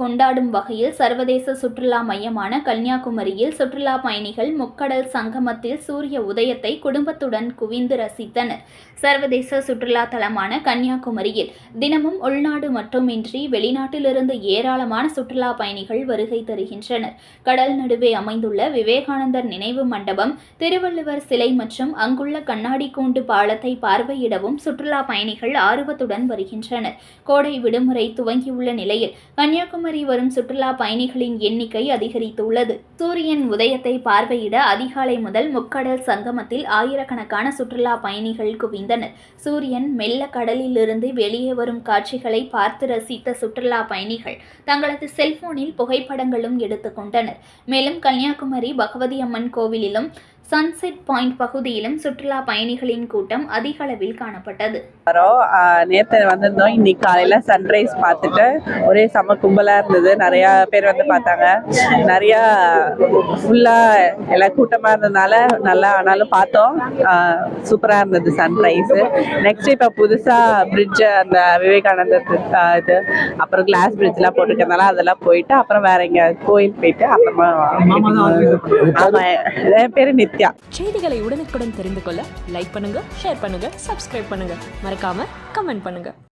கொண்டாடும் வகையில் சர்வதேச சுற்றுலா மையமான கன்னியாகுமரியில் சுற்றுலா பயணிகள் முக்கடல் சங்கமத்தில் சூரிய உதயத்தை குடும்பத்துடன் குவிந்து ரசித்தனர். சர்வதேச சுற்றுலா தலமான கன்னியாகுமரியில் தினமும் உள்நாடு மட்டுமின்றி வெளிநாட்டிலிருந்து ஏராளமான சுற்றுலா பயணிகள் வருகை தருகின்றனர். கடல் நடுவே அமைந்துள்ள விவேகானந்தர் நினைவு மண்டபம், திருவள்ளுவர் சிலை மற்றும் அங்குள்ள கண்ணாடி கூண்டு பாலத்தை பார்வையிடவும் சுற்றுலா பயணிகள் ஆர்வத்துடன் வருகின்றனர். கோடை விடுமுறை துவங்கியுள்ள நிலையில் கன்னியாகுமரி வரும் சுற்றுலா பயணிகளின் எண்ணிக்கை அதிகரித்துள்ளது. சூரியன் உதயத்தை பார்வையிட அதிகாலை முதல் முக்கடல் சங்கமத்தில் ஆயிரக்கணக்கான சுற்றுலா பயணிகள் குவிந்தனர். சூரியன் மெல்ல கடலிலிருந்து வெளியே வரும் காட்சிகளை பார்த்து ரசித்த சுற்றுலா பயணிகள் தங்களது செல்போனில் புகைப்படங்களும் எடுத்துக்கொண்டனர். மேலும் கன்னியாகுமரி பகவதி அம்மன் கோவிலிலும் சன்செட் பாயிண்ட் பகுதியிலும் சுற்றுலா பயணிகளின் கூட்டம் அதிக அளவில் காணப்பட்டது. நேற்று வந்திருந்தோம். இன்னைக்கு காலையில சன்ரைஸ் பார்த்துட்டு ஒரே செம கும்பலா இருந்தது. நிறைய பேர் வந்து பார்த்தாங்க. நிறைய ஃபுல்லா எல்லாம் கூட்டமா இருந்ததுனால நல்லா ஆனாலும் பார்த்தோம். சூப்பரா இருந்தது சன்ரைஸ். நெக்ஸ்ட் இப்போ புதுசா பிரிட்ஜ், அந்த விவேகானந்தர் இது, அப்புறம் கிளாஸ் பிரிட்ஜ் எல்லாம் போட்டிருக்கனால அதெல்லாம் போயிட்டு அப்புறம் வேற எங்க கோயில் போயிட்டு அப்புறமா ஆமா, என் பேரு நித்யா. செய்திகளை உடனுக்குடன் தெரிந்து கொள்ள லைக் பண்ணுங்க, ஷேர் பண்ணுங்க, சப்ஸ்கிரைப் பண்ணுங்க, மறக்காம கமெண்ட் பண்ணுங்க.